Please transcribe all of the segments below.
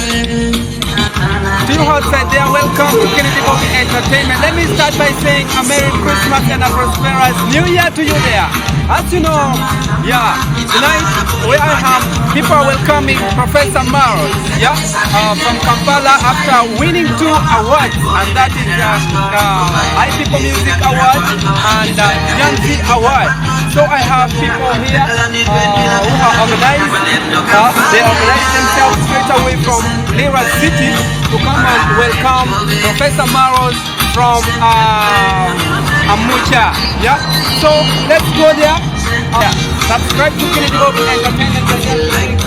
To you outside there, welcome to Kennedy Bobie Entertainment. Let me start by saying a Merry Christmas and a prosperous New Year to you there. As you know, tonight where I have people are welcoming Professor Maros, from Kampala after winning 2 awards, and that is I People Music Award and Young Z Award. So I have people here who are organized. They organize themselves straight away from Lira City to come and welcome Professor Maros from Amucha. So let's go there. Subscribe to Kennedy Bobie Entertainment.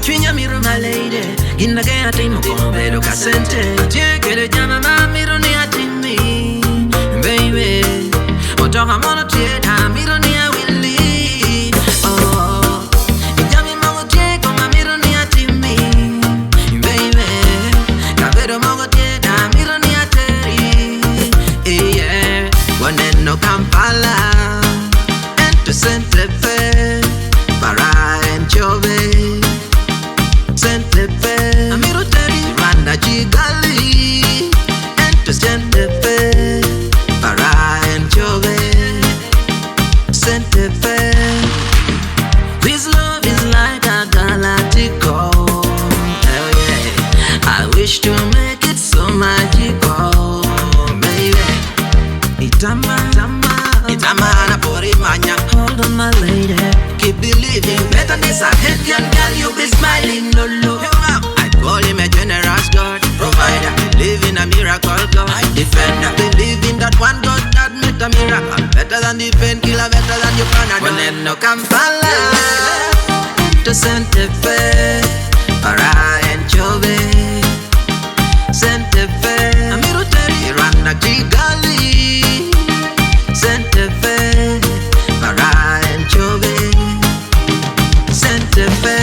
Chinya miro malade, ginage atimo pero kasente. Jekele jama miro ni atimi, baby. Otoka mono tieta miro ni awili. Oh, ijami mango tieko miro ni atimi, baby. Kabero mango tieta miro ni ateri. Yeah, waneno Kampala, ento Sentlepe, para enchove. Sentlepe, amiro teri randa jigali, ento Sentlepe, para enchove. Sentlepe, this love is like a galactical. Oh yeah, I wish to make it so magical, baby. Itama na pori manya. Hold on my lady, keep believing. Better this a heaven girl, you be smiling, no. I call him a generous God, provider. Believe in a miracle God, defender. Believe in that one God that made a miracle. Better than the painkiller, better than your panadol. When no Kampala, to Sentlepe, para enchove. Sentlepe, amiro teri randa jigali. Sentlepe, para enchove. Sentlepe,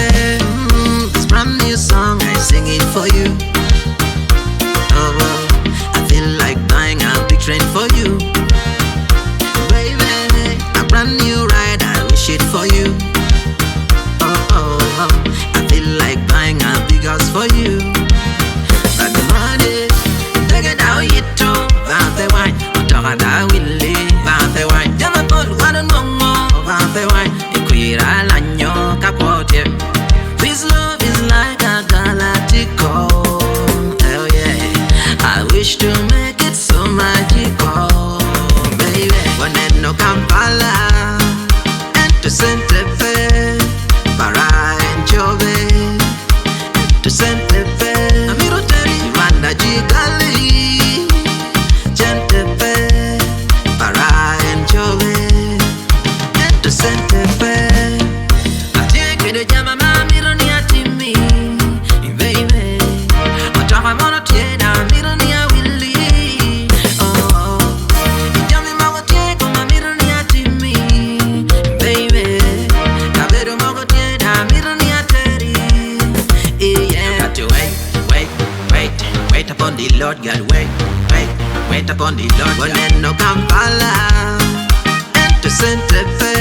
this brand new song I sing it for you. Oh, I feel like buying a big train for you, baby. A brand new ride, I wish it for you. Oh, I feel like buying a big house for you. But the money, take it out, you too. Vamp the wine, on top of that willy. Vamp the wine, never put one on more. Vamp the wine, you queer alanyo capote. This love is like a galactical. Oh yeah, I wish to make it so magical, baby. When no Kampala, and to Sentlepe, para enchove. To Sentlepe, amiro teri randa jigali. Sentlepe, para enchove. And to Sentlepe, ateke de jama miro ni atimi, baby. Otaka mono tiena miro ni awili. Oh, ijami mango tieko miro ni atimi, baby. Kabero mango tiena miro ni ateri. Yeah, got to wait upon the Lord, girl. Wait upon the Lord. When no Kampala, and to Sentlepe.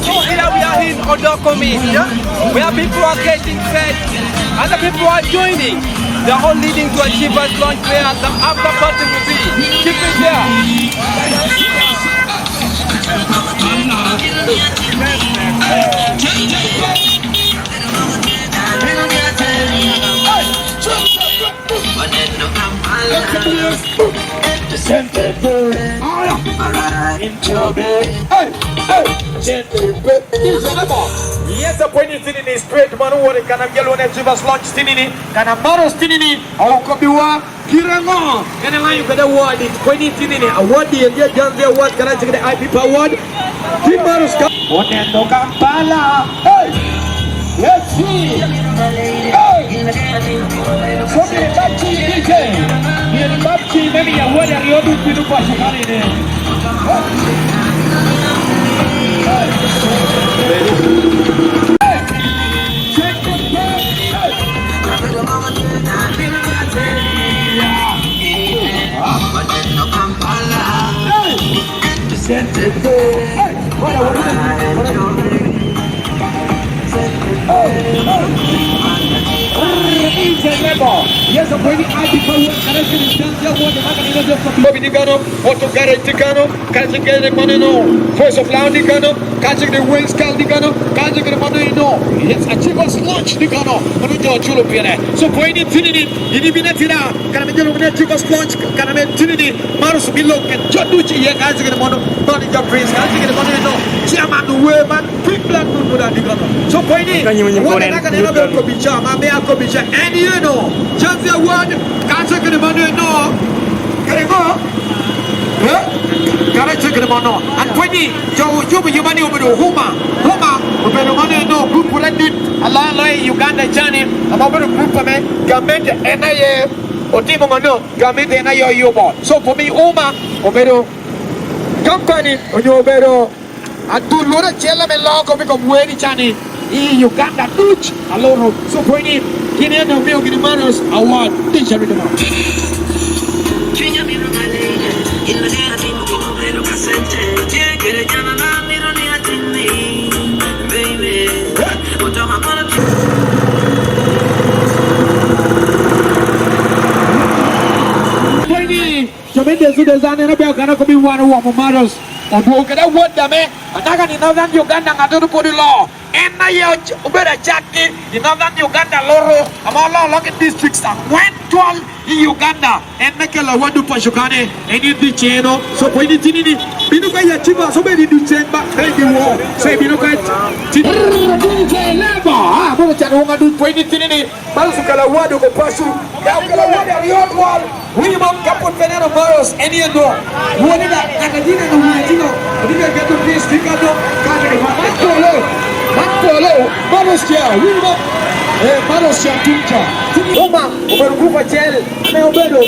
So here we are in Odokomi, where people are getting fed, other people are joining. They're all leading to a Chivas launch where the after party will be. Keep it there. Yes, a point is in straight man who can have yellow and Chivas launch tinini, can have Maros tinini, or Kobiwa, Kirango, and a line for the award. It's pointing tinini, award the Young Z Award, can I take the I People Award? Keep Maros come. One and no Kampala. Let's see. So the Babchi DJ, the Babchi, maybe a word and you're doing to pass a Yes, I'm waiting. I become Bobie Nicano, Otto Garrett Ticano, catching the Manino, First of Loud Nicano, catching the Wings Cal Nicano, catching the Manino. Yes, a Chivas launch Nicano, Manujo Chulupiane. So, Pointy Tinini, Idibinatina, Canamino Chivas launch, Canamel Tinini, Maros Milo, and Joduchi, catching the Mono, Bonnie Prince, catching the Manino, Chairman, Weman, Pimplan Nicano. So, Pointy, what I can never Kobicha, Mamea Kobicha, and you know, just the word, catching the Manino. Gotta check them on. And 20, you money over the Huma, over the money, no group for that. Allah, Uganda, Johnny, I'm over the group of men, Gamet, NIA, or Timono, Gamet, NIA, you bought. So for me, Uma, Obedo, company, or you Obedo, and do Lura Chelam and Law, become Wedi Chani, Uganda, Dutch, alone. So for me, Kenya, no milk in the Maros, award, teacher with them. Tremendous design and about Ghana could be one of Maros. Or do get a word, the man, and I got in Northern Uganda, I don't put the law. And now you're better jacket in Northern Uganda, Loro, among all local districts that went 12 in Uganda, and make a word to Pashukane, and in the channel. So when it's in it, Binuka Yachiba, so many do send back, thank you all. Say Binuka, I'm going to tell you, when it's in it, Masukala word to Pashu, Yakala word of your wall. We want Caput Venero Maros, any and all. What is that? Nakadina, no Latino. We can get to this Picado, Matolo, Maros Chia, we want Maros Chia Tuncha. Oma, over Gupa Chel, Neobedo,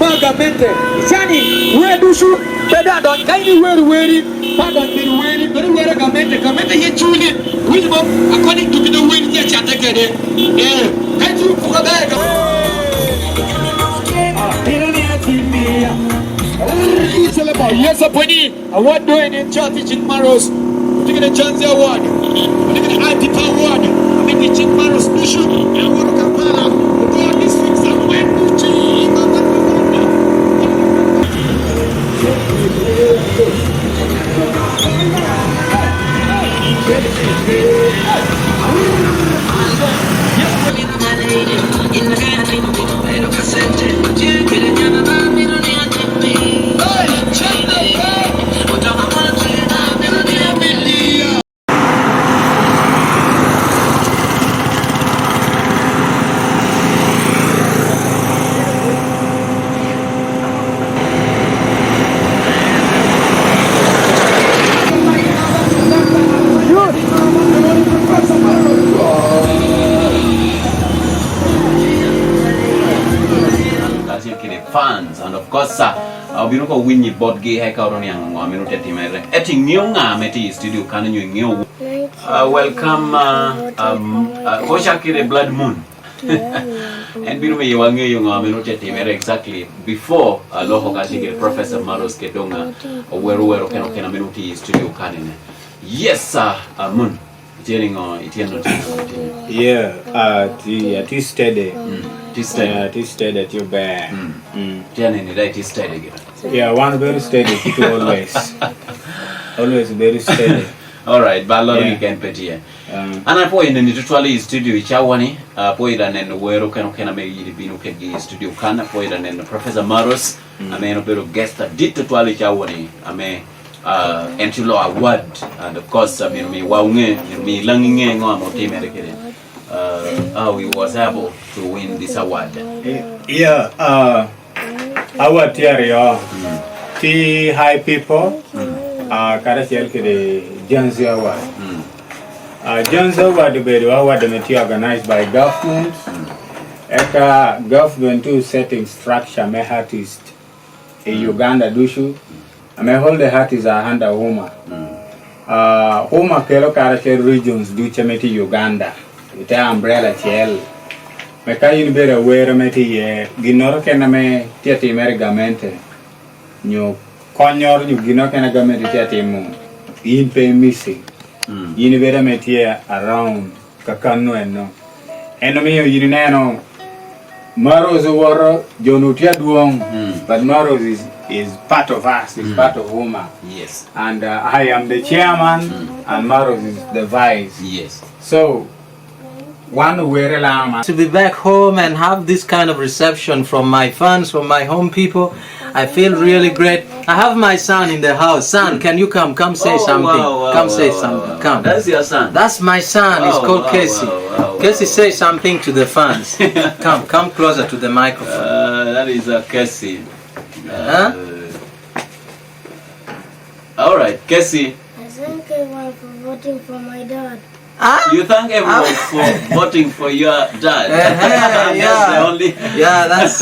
Magamente, Sani, where do you better don't kindly wear it, pardon me, wear it, very well, Gamente, yet truly, we want according to the wind, yet I take it. Thank you for that. Yes, award doing in church in Maros. We're taking a chance award. We're taking an IP award. I'm teaching Maros Nushu. I want to Kampala. We go on this week. I'm going fans, and of course, we don't go win your board gay hack out on young woman. Etting new meti studio can you new welcome Oshaki Blood Moon. And we may want you exactly before Loho Kashik Professor Maros Kedonga or where can studio can. Yes, sir, Moon. Yeah, this steady. This steady at your back. Yeah, one very steady, always very steady. All right, but you can put here. And I point in the tutorial studio, Chawani, point and where can make the studio can point and Professor Maros, I may not be a guest that did tutorial Chawani, I may. Entilo award, and of course, I mean, me langing on how he was able to win this award. Yeah, our theory, the high people, Karasiel, the Jones Award. Jones Award, the award organized by government. Government to setting structure, my artist in Uganda, Dushu. I may hold the heart is a hand of Homa. Homa Kelo Karate regions do Chemeti Uganda. With an umbrella chiel. Mekayin better wear a meti, Ginoro Kename, Tiati Merigamente. New konyor you gino kana gamete timu in pay missing in vera metia around kakano eno mi you know Maros were Jonutia Duong, but Maros is part of us, is part of Homa. Yes. And I am the chairman, and Maros is the vice. Yes. So, one way to be back home and have this kind of reception from my fans, from my home people, I feel really great. I have my son in the house. Son, can you come? Come say something. Come say something. Come. That's your son? That's my son. He's called Casey. Casey, say something to the fans. Come closer to the microphone. That is Casey. All right, Casey. I thank everyone for voting for my dad. You thank everyone for voting for your dad. That's the only. Yeah, that's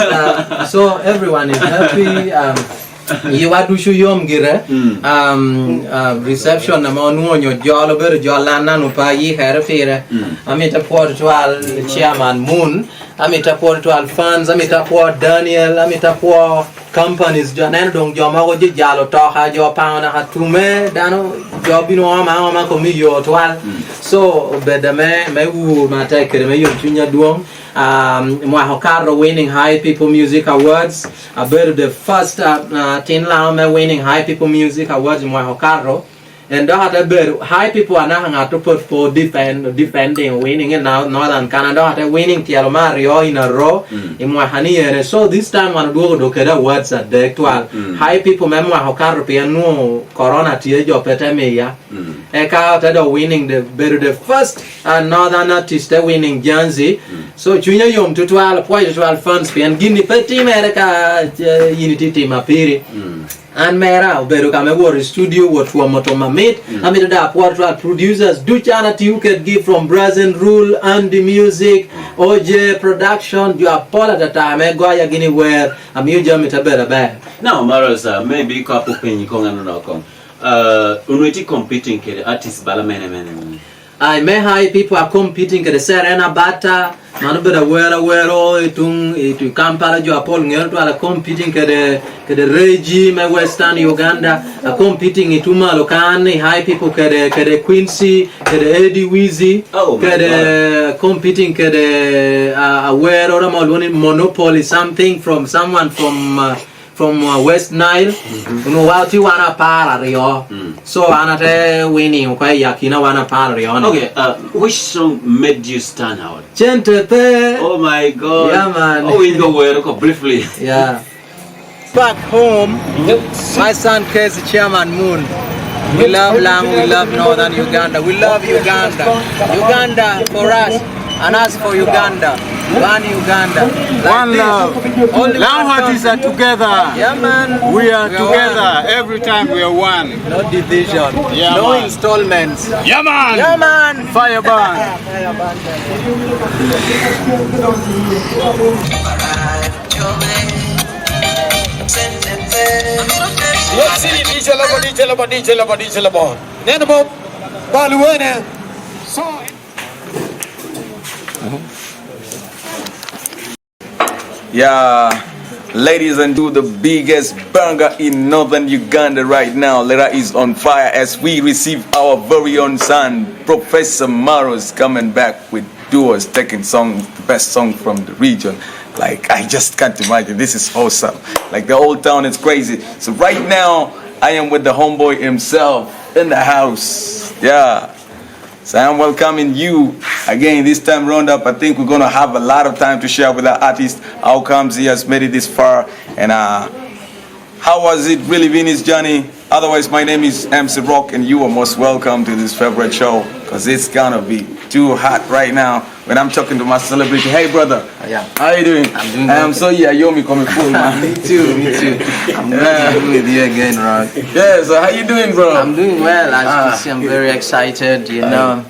so everyone is happy. You want to show yom gira reception na monu onyo jolo ber jolana no pa yi herfere amita port to al chairman Moon amita port to al fans amita port Daniel amita port companies janen dong joma go jalo to ha jo pa na hatume dano jobino ma ko mi yo twal so bedame me wu mata kere me yo tunya duom Mwahokaro winning High People Music Awards. The first Tin Lama winning High People Music Awards in Mwahokaro. And that High People are now to put for defending winning in now Northern Canada winning Tialomario in a row in Mwahani. So this time when we do the awards at the actual High People Mwahokaro piano Corona Tiejo Petemeya. Eka winning the first Northern artist winning Janzi. So Junior Yom to 12 funds and Guinea Petty America Unity Team apiri. And Mera Beru Kamewar studio what for Motoma made. I mean that what producers do charity you can give from Brazil Rule and the music OJ production you are Paul at the time Goya Guinea where a museum it a better bag. Now Maros maybe couple penny kong and no kong. Unwiti competing kere artist balamene. I may high people are competing at the Serena Bata, Manubera Wero, to Kampala, you are polling to are competing at the regime, Western Uganda, are competing in Tumalokani, high people at the Quincy, at the Eddie Weezy, competing at the Wero Monopoly, something from someone from West Nile, you know what you wanna para Rio. So anate winning okay yakina wanna para Rio. Okay, which song made you stand out? Gentepe. Oh my god. Yeah man. Oh in the world briefly. Yeah. Back home, my son Casey Chairman Moon. We love Lang, we love Northern Uganda, we love Uganda. Uganda for us and us for Uganda. One Uganda. Like one love. Now artists are together. Yeah man. We are together. One. Every time we are one. No division. Yeah, no man. installments. Yeah man. Yeah man. Fire band. Let's see DJ Labo. Nenabo Baluene. So Yeah, ladies and gentlemen, the biggest banger in northern Uganda right now. Lira is on fire as we receive our very own son, Professor Maros, coming back with duos, taking the best song from the region. Like, I just can't imagine. This is awesome. Like, the whole town is crazy. So right now, I am with the homeboy himself in the house. Yeah. So I'm welcoming you again this time round up. I think we're gonna have a lot of time to share with our artist how comes he has made it this far and how was it really been his journey. Otherwise, my name is MC Rock and you are most welcome to this favorite show because it's gonna be too hot right now when I'm talking to my celebrity. Hey brother, Yeah. how you doing? I'm doing I'm so Yomi coming full man. Me too. I'm glad to be with you again, Rod. Yeah, so how you doing bro? I'm doing well. As you can see, I'm very excited. You know,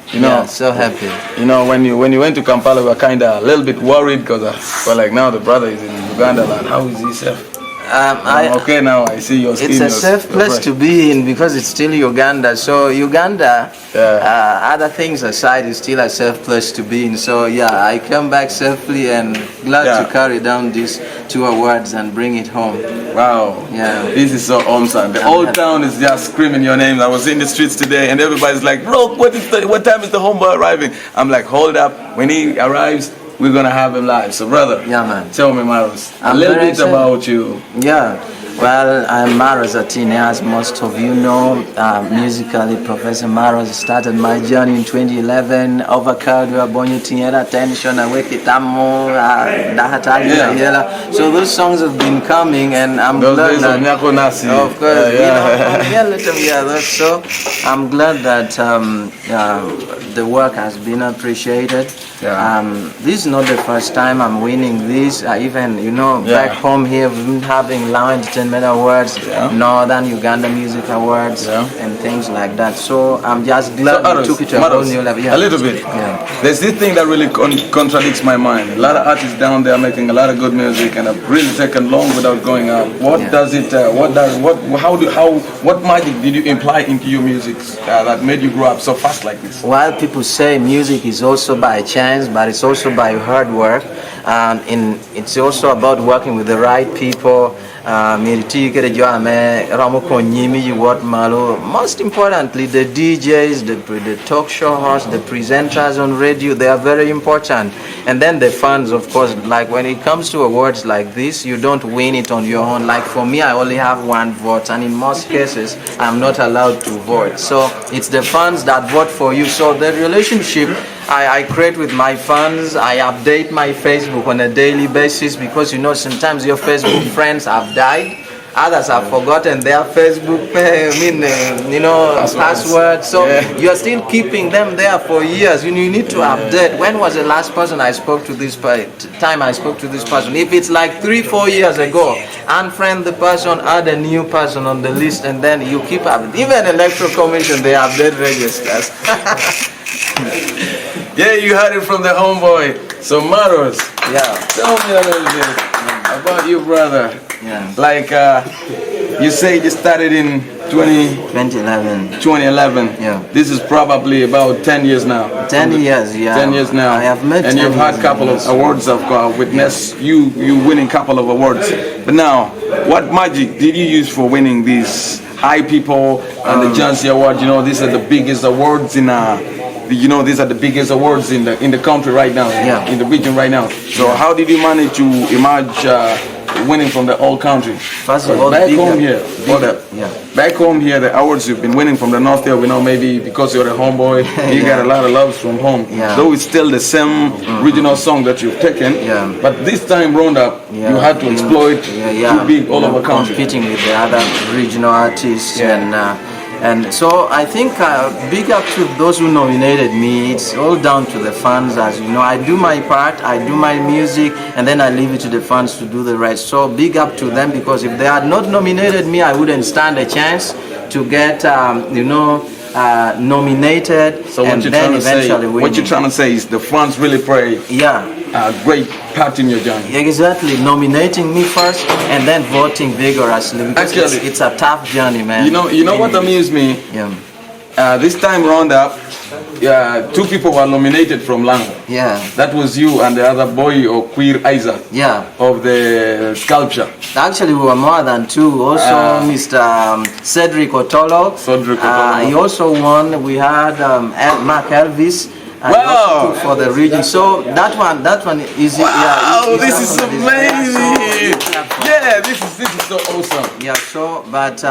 so happy. You know, when you went to Kampala, we were kind of a little bit worried because we're like, now the brother is in Uganda land. How is he safe? Okay, now I see your skin. It's a is safe place fresh. to be in because it's still Uganda. So Uganda, other things aside, is still a safe place to be in. So yeah, I come back safely and glad to carry down these 2 awards and bring it home. Wow. Yeah. This is so awesome. The whole town is just screaming your names. I was in the streets today and everybody's like, bro, what time is the homeboy arriving? I'm like, hold up. When he arrives, we're gonna have him live. So brother, Yeah, man. tell me, Maros, a I'm little very bit excited. about you. Yeah, well, I'm Maros Atine, as most of you know. Musically, Professor Maros started my journey in 2011. Overcrowd, we are born in tension, Awekitamo, Dahatali. So those songs have been coming, and I'm Those glad days of that. Nyako Nasi. Of course, so I'm glad that the work has been appreciated. This is not the first time I'm winning this. Even back home here, we've been having Lao Entertainment Awards, Northern Uganda Music Awards, and things like that. So I'm just glad we took it to a whole new level. A little bit. There's this thing that really contradicts my mind. A lot of artists down there making a lot of good music and have really taken long without going up. What does it? What magic did you imply into your music that made you grow up so fast like this? While people say music is also by chance, but it's also by hard work, and it's also about working with the right people. Most importantly, the DJs, the talk show hosts, the presenters on radio, they are very important. And then the fans, of course. Like when it comes to awards like this, you don't win it on your own. Like for me, I only have 1 vote, and in most cases, I'm not allowed to vote. So it's the fans that vote for you. So the relationship I create with my fans, I update my Facebook on a daily basis because sometimes your Facebook friends have died. Others have forgotten their Facebook password. So you're still keeping them there for years. You need to update. When was the last person I spoke to this time I spoke to this person? If it's like 3-4 years ago, unfriend the person, add a new person on the list, and then you keep up. Even Electoral Commission, they update registers. Yeah, you heard it from the homeboy. So Maros, tell me a little bit about you, brother. Like you say you started in 2011. Yeah. This is probably about 10 years now. 10 years, yeah. 10 years now. I have met and you've had a couple of awards. I've witnessed you winning a couple of awards. But now, what magic did you use for winning these high people and the Jansi Award? These are the biggest awards in these are the biggest awards in the country right now, in the region right now. So how did you manage to emerge winning from the whole country? First of all, back home here, the awards you've been winning from the north there, we know maybe because you're a homeboy, you got a lot of loves from home. Though it's still the same regional song that you've taken, but this time round up, you had to exploit too big all over country. Competing with the other regional artists and so I think big up to those who nominated me. It's all down to the fans, as you know. I do my part, I do my music, and then I leave it to the fans to do the rest. So big up to them, because if they had not nominated me, I wouldn't stand a chance to get nominated. So and then eventually win. What you're trying to say is the fans really play a great part in your journey. Exactly, nominating me first and then voting vigorously, because Actually, it's a tough journey, man. You know what amused me? This time round up, 2 people were nominated from Lango. That was you and the other boy, or Queer Isaac. Of the sculpture. Actually, we were more than 2. Also, Mr. Cedric Otolo. He also won. We had Mark Elvis. Wow! For the region. So that one is. Wow! This is amazing. Yeah, this is so awesome. But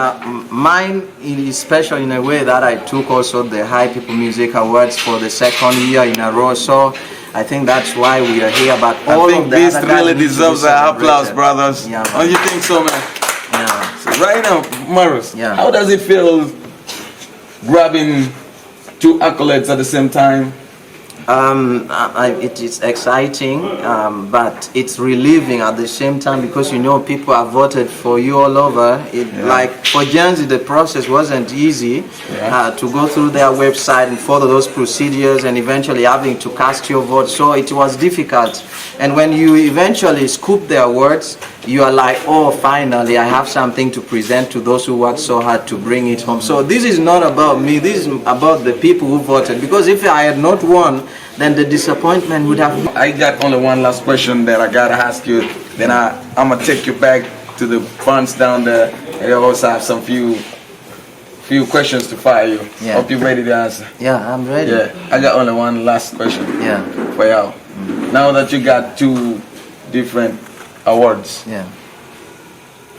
mine is special in a way that I took also the High People Music Awards for the 2nd year in a row. So I think that's why we are here. But all I think of the this other really guys deserves an applause, brothers. Don't you think so, man? So right now, Maros, how does it feel grabbing 2 accolades at the same time? It is exciting, but it's relieving at the same time, because people have voted for you all over. Like for Jansi, the process wasn't easy to go through their website and follow those procedures and eventually having to cast your vote. So it was difficult. And when you eventually scoop the awards, you are like, oh, finally I have something to present to those who worked so hard to bring it home. So this is not about me, this is about the people who voted, because if I had not won, then the disappointment would have been. I got only one last question that I gotta ask you. Then I'm gonna take you back to the fronts down there. And I also have some few questions to fire you. Yeah. Hope you're ready to answer. Yeah, I'm ready. Yeah, I got only one last question. Yeah. For y'all. Now that you got 2 different awards, Yeah.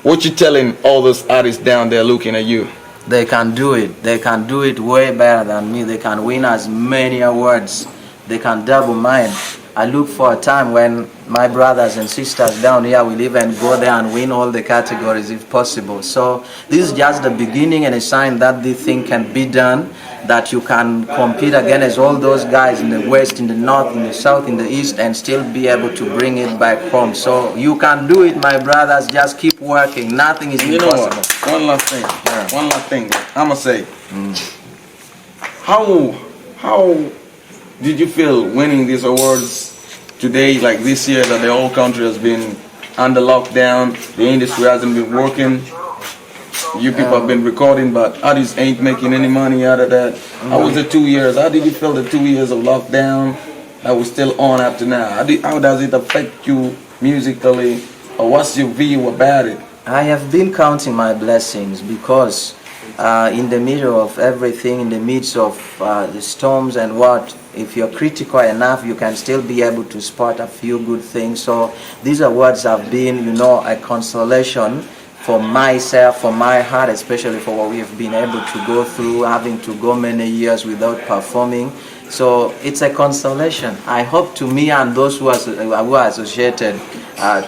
what you telling all those artists down there looking at you? They can do it. They can do it way better than me. They can win as many awards. They can double mine. I look for a time when my brothers and sisters down here will even go there and win all the categories if possible. So this is just the beginning and a sign that this thing can be done, that you can compete against all those guys in the west, in the north, in the south, in the east, and still be able to bring it back home. So you can do it, my brothers. Just keep working. Nothing is You know impossible. what? One last thing. Yeah. One last thing. I'ma say. How did you feel winning these awards today, like this year that the whole country has been under lockdown, the industry hasn't been working, you people have been recording, but artists ain't making any money out of that. How was the 2 years? How did you feel the 2 years of lockdown that was still on up to now? How does it affect you musically, or what's your view about it? I have been counting my blessings because in the middle of everything, in the midst of the storms and what, if you're critical enough, you can still be able to spot a few good things. So these awards have been, a consolation for myself, for my heart, especially for what we have been able to go through, having to go many years without performing. So it's a consolation. I hope to me and those who are associated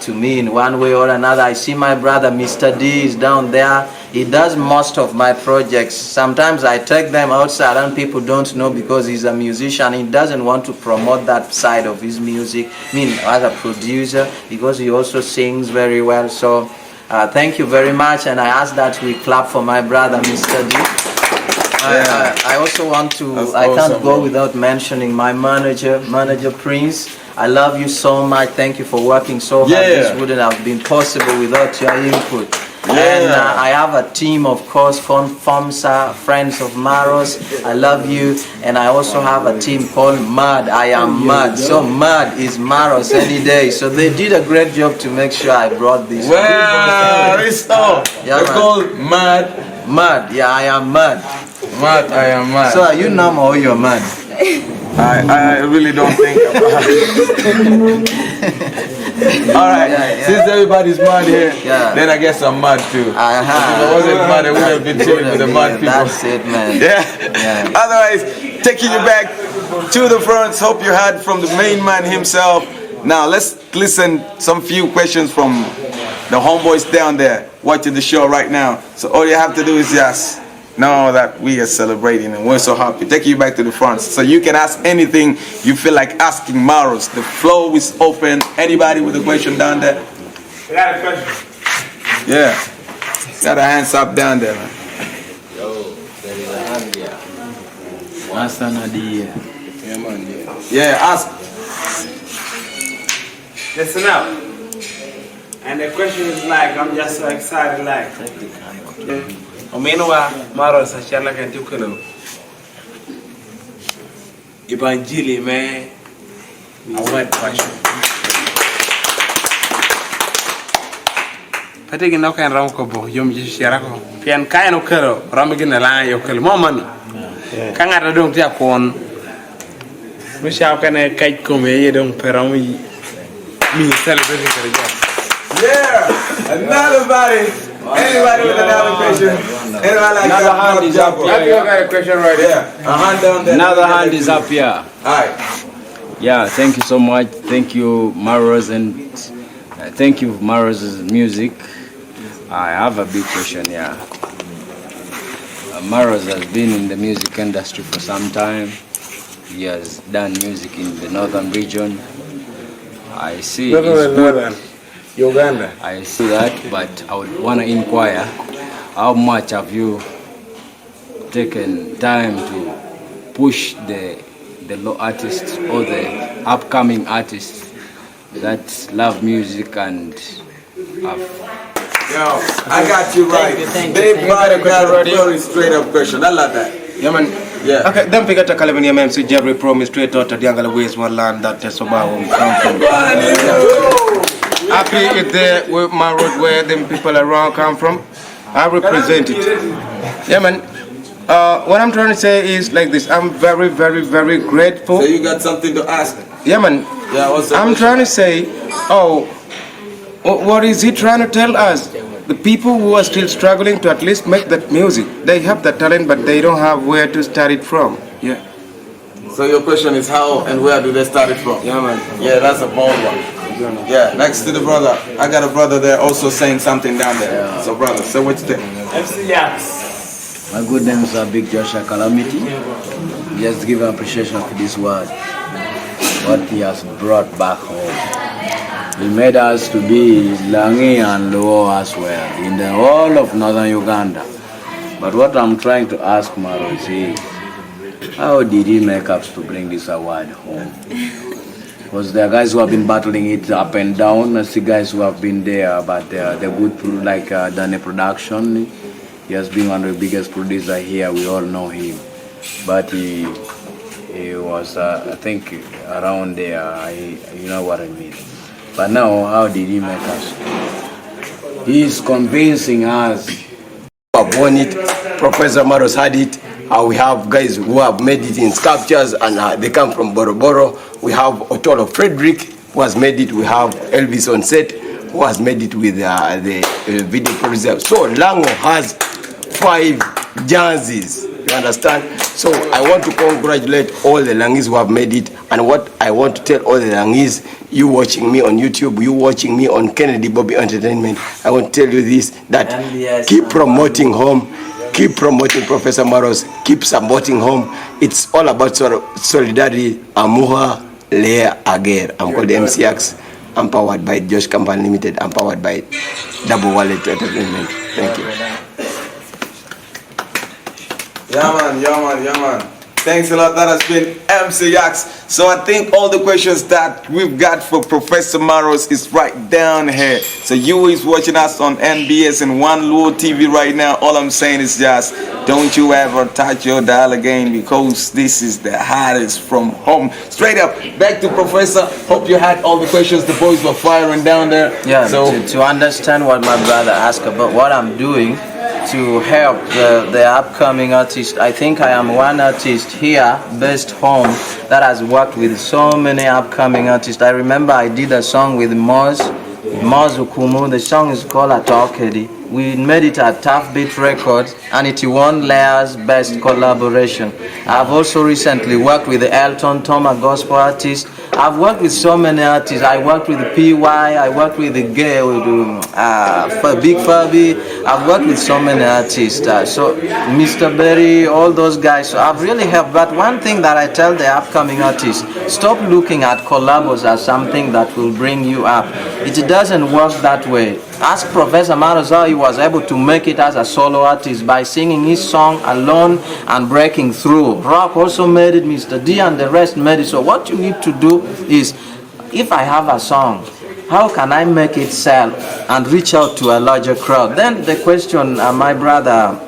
to me in one way or another. I see my brother Mr. D is down there. He does most of my projects. Sometimes I take them outside and people don't know because he's a musician. He doesn't want to promote that side of his music. As a producer, because he also sings very well. So thank you very much, and I ask that we clap for my brother Mr. D. I also want to, I can't go without mentioning my manager Prince. I love you so much. Thank you for working so hard. This wouldn't have been possible without your input. And I have a team, of course, FOMSA, Friends of Maros. I love you. And I also have a team called MAD. I am MAD. So MAD is Maros any day. So they did a great job to make sure I brought this. Wow, it's all. They're called MAD. MAD, yeah, I am MAD. MAD, I am MAD. So are you numb or you're MAD? I really don't think about it. Alright, since everybody's mad here, then I guess I'm mad too. If I wasn't mad, I would have been chilling with the mad people. That's it, man. Yeah. Otherwise, taking you back to the front. Hope you heard from the main man himself. Now let's listen some few questions from the homeboys down there watching the show right now. So all you have to do is just know that we are celebrating and we're so happy. Take you back to the front so you can ask anything you feel like asking Maros. The floor is open. Anybody with a question down there? I got a question. Yeah. Got a hands up down there, man. Yo, there is a hand here. What's an idea? Yeah, man. Yeah, ask. Listen up. And the question is like, I'm just so excited, like. Omenwa Maros achala kanti ukelo. Evangelie me award passion. Pati gina kan ram ko bo yom ji shara ko. Pian kayan ukelo ram gina la yo kelo mo man. Kan ada dong ti akon. Mo sha kan kai ko me ye dong peram mi celebrate kare. Yeah, another body. Anybody with another question? Anybody like another hand is up here. I think I got a question right there. A hand down there. Another hand is up here. Alright. Yeah, thank you so much. Thank you, Maros, and thank you, Maros' music. I have a big question, yeah. Maros has been in the music industry for some time. He has done music in the northern region. I see it's good. Uganda. I see that, but I would want to inquire, how much have you taken time to push the low artists or the upcoming artists that love music and Yo, I got you right. They brought a very straight up question. I love that. Yeah, man. Yeah. Okay, then pick up the Calvin MC Jerry promise straight out of the Angala Ways one land that Tesoba come from. Happy if there with my road where them people around come from. I represent it. Yeah, man. What I'm trying to say is like this. I'm very, very, very grateful. So you got something to ask? Yeah, man. Yeah, what's I'm trying to say, what is he trying to tell us? The people who are still struggling to at least make that music, they have the talent, but they don't have where to start it from. Yeah. So your question is how and where do they start it from? Yeah, man. Yeah, that's a bold one. Yeah, next to the brother, I got a brother there also saying something down there. Yeah. So brother, say what you think. MC Yax. My good name is Big Joshua Calamity. Just give appreciation for this word, what he has brought back home. He made us to be Langi and Luo as well, in the whole of northern Uganda. But what I'm trying to ask Maros is, how did he make us to bring this award home? Because there are guys who have been battling it up and down, I see guys who have been there, but they're good, like Dane Production. He has been one of the biggest producers here, we all know him. But he was, I think, around there, you know what I mean. But now, how did he make us? He's convincing us. I've won it. Professor Maros had it. We have guys who have made it in sculptures and they come from Boroboro. We have Otolo Frederick who has made it. We have Elvis on set who has made it with the video producer. So Lango has 5 Janzis. You understand? So I want to congratulate all the Langis who have made it. And what I want to tell all the Langis, you watching me on YouTube, you watching me on Kennedy Bobie Entertainment, I want to tell you this, that keep promoting home, keep promoting Professor Maros, keep supporting home. It's all about solidarity. Amuha Lea Ager. I'm called MCX. I'm powered by Josh Company Limited. I'm powered by Double Wallet Entertainment. Thank you. Yeah man. Thanks a lot. That has been MC Yax. So I think all the questions that we've got for Professor Maros is right down here. So you is watching us on NBS and One Luo TV right now. All I'm saying is just don't you ever touch your dial again, because this is the hardest from home. Straight up, back to Professor. Hope you had all the questions the boys were firing down there. Yeah, so to understand what my brother asked about what I'm doing to help the upcoming artist. I think I am one artist here based home that has worked with so many upcoming artists. I remember I did a song with Moz Ukumu. The song is called Atokedi. We made it at Tough Beat Records and it won Lea's Best Collaboration. I've also recently worked with the Elton Tom, a gospel artist. I've worked with so many artists. I worked with the PY, I worked with the Gay, with Big Fabi. I've worked with so many artists. So Mr. Berry, all those guys. So I've really helped. But one thing that I tell the upcoming artists, stop looking at collabos as something that will bring you up. It doesn't work that way. Ask Professor Maros how he was able to make it as a solo artist by singing his song alone and breaking through. Rock also made it, Mr. D and the rest made it. So what you need to do is, if I have a song, how can I make it sell and reach out to a larger crowd? Then the question my brother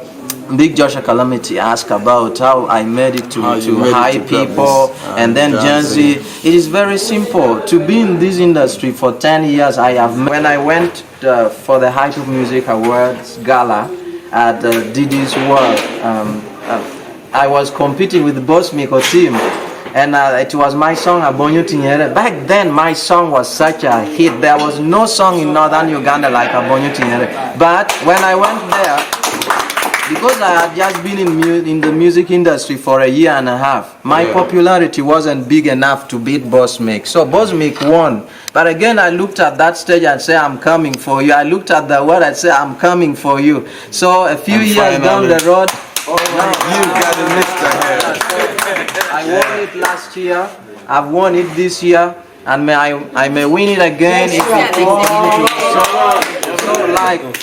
Big Joshua Calamity asked about how I made it to high people and then Gen Z. It is very simple. To be in this industry for 10 years, when I went for the Hype of Music Awards Gala at Didi's World, I was competing with the Boss Miko team. And it was my song Abonyo Tinyere. Back then my song was such a hit. There was no song in northern Uganda like Abonyo Tinyere. But when I went there, because I had just been in the music industry for a year and a half, my popularity wasn't big enough to beat Boss Mick. So Boss Mick won. But again, I looked at that stage and said, I'm coming for you. I looked at the word and said, I'm coming for you. So a few years down the road, you got the mixer. I won it last year. I've won it this year. And I may win it again if it won't.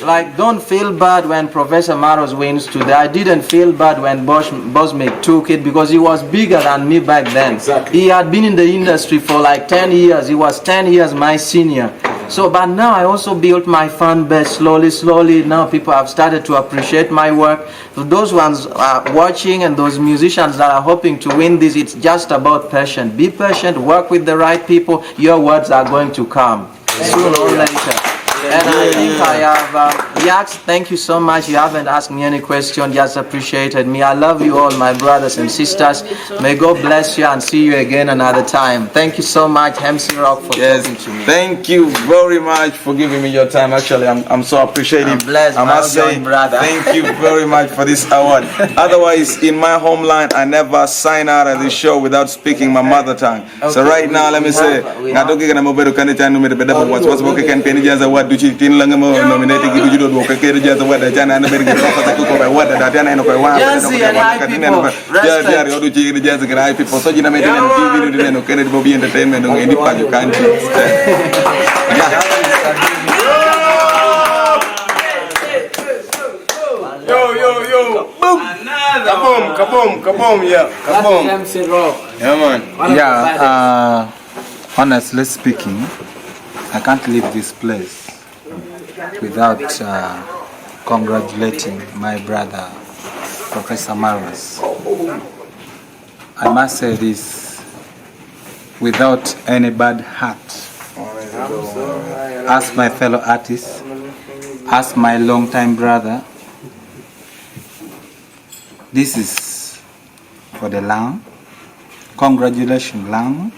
Like, don't feel bad when Professor Maros wins today. I didn't feel bad when Bosmic took it because he was bigger than me back then. Exactly. He had been in the industry for like 10 years. He was 10 years my senior. So, but now I also built my fan base slowly. Now people have started to appreciate my work. For those ones watching and those musicians that are hoping to win this, it's just about patience. Be patient, work with the right people. Your words are going to come sooner or later. And I think I have, Yax, thank you so much. You haven't asked me any question, just appreciated me. I love you all, my brothers and sisters. May God bless you and see you again another time. Thank you so much, MC Rock, for talking to me. Thank you very much for giving me your time. Actually, I'm so appreciative. I'm blessed, I must say, brother. thank you very much for this award. Otherwise, in my homeland, I never sign out of this show without speaking my mother tongue. So right now, let me say, nominated you do okay just what the China and American what the Diana and people so you know TV and okay Bobie entertainment on any part you can yo boom kaboom yeah kaboom MC Rock. Yeah man. Yeah, honestly speaking, I can't leave this place without congratulating my brother, Professor Maros. I must say this without any bad heart. As my fellow artist, as my long-time brother, this is for the Lang. Congratulations, Lang.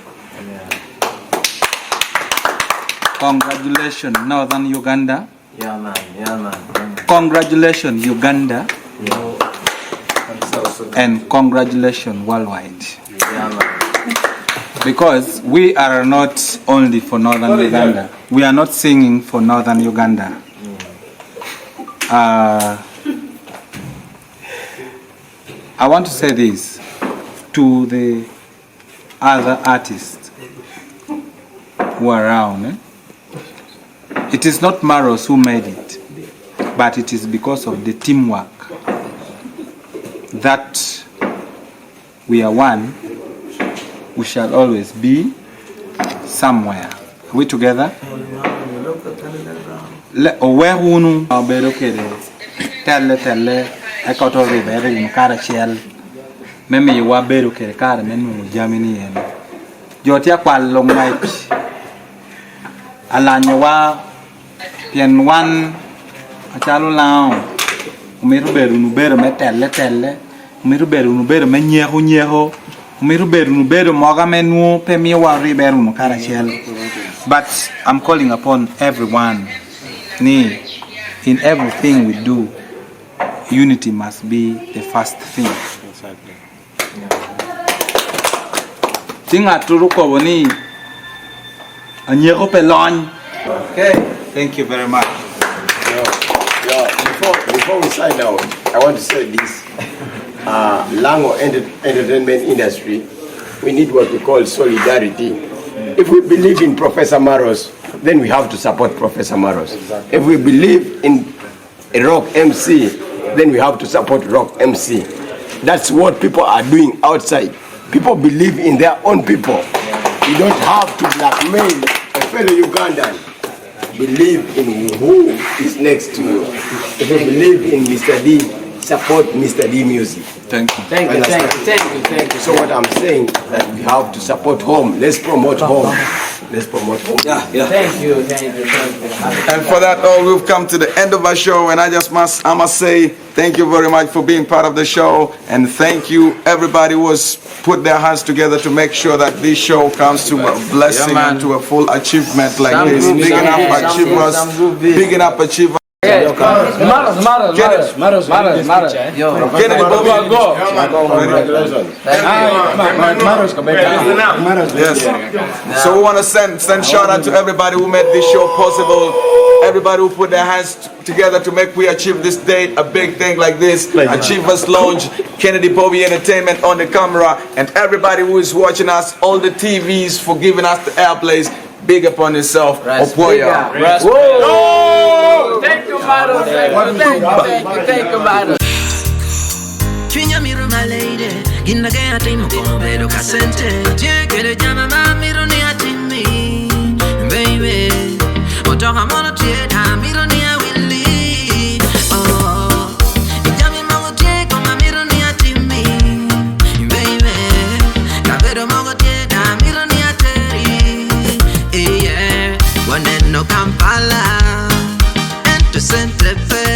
Congratulations, Northern Uganda. Yeah man. Congratulations, Uganda. And congratulations worldwide. Yeah man. Because we are not only for Northern Uganda. We are not singing for Northern Uganda. I want to say this to the other artists who are around. It is not Maros who made it, but it is because of the teamwork that we are one. We shall always be somewhere. Are we together? Pian one achalo lao umiru beru nu beru metelle umiru beru nu beru menyeho umiru beru nu beru moga menu pe mi wari beru nu karachiel. But I'm calling upon everyone, in everything we do, unity must be the first thing. Exactly. Tinga turuko boni anyeho pelon. Okay, thank you very much. Before we sign out, I want to say this. Lango entertainment industry, we need what we call solidarity. If we believe in Professor Maros, then we have to support Professor Maros. Exactly. If we believe in a rock MC, then we have to support rock MC. That's what people are doing outside. People believe in their own people. You don't have to blackmail a fellow Ugandan. Believe in who is next to you. If you believe in Mr. D, support Mr. D music. Thank you. Thank you. So what I'm saying that we have to support home. Let's promote home. Yeah. Thank you. And for that all, we've come to the end of our show, and I must say thank you very much for being part of the show, and thank you everybody who has put their hands together to make sure that this show comes to a blessing and to a full achievement like this. Big enough achievers, big enough achievers. Maros. Kennedy, Bobie, go. Yes. So we want to send shout out to everybody who made this show possible. Everybody who put their hands together to make we achieve this date, a big thing like this. Achievers Lounge, Kennedy Bobie Entertainment on the camera, and everybody who is watching us, all the TVs for giving us the airplays. Big upon yourself. Opoya. Thank you, Maros. Thank you, Maros. Chinya miro my lady, ginna ge atimo como vero casente. Che quiere llama miro ni a me, baby. Toka mono tie da miro ni a willy. Oh, ijami mogo tie koma miro ni a timmy. Baby, kabero mogo tie da miro ni a teri. Yeah, one no Kampala, and to Saint Lefe.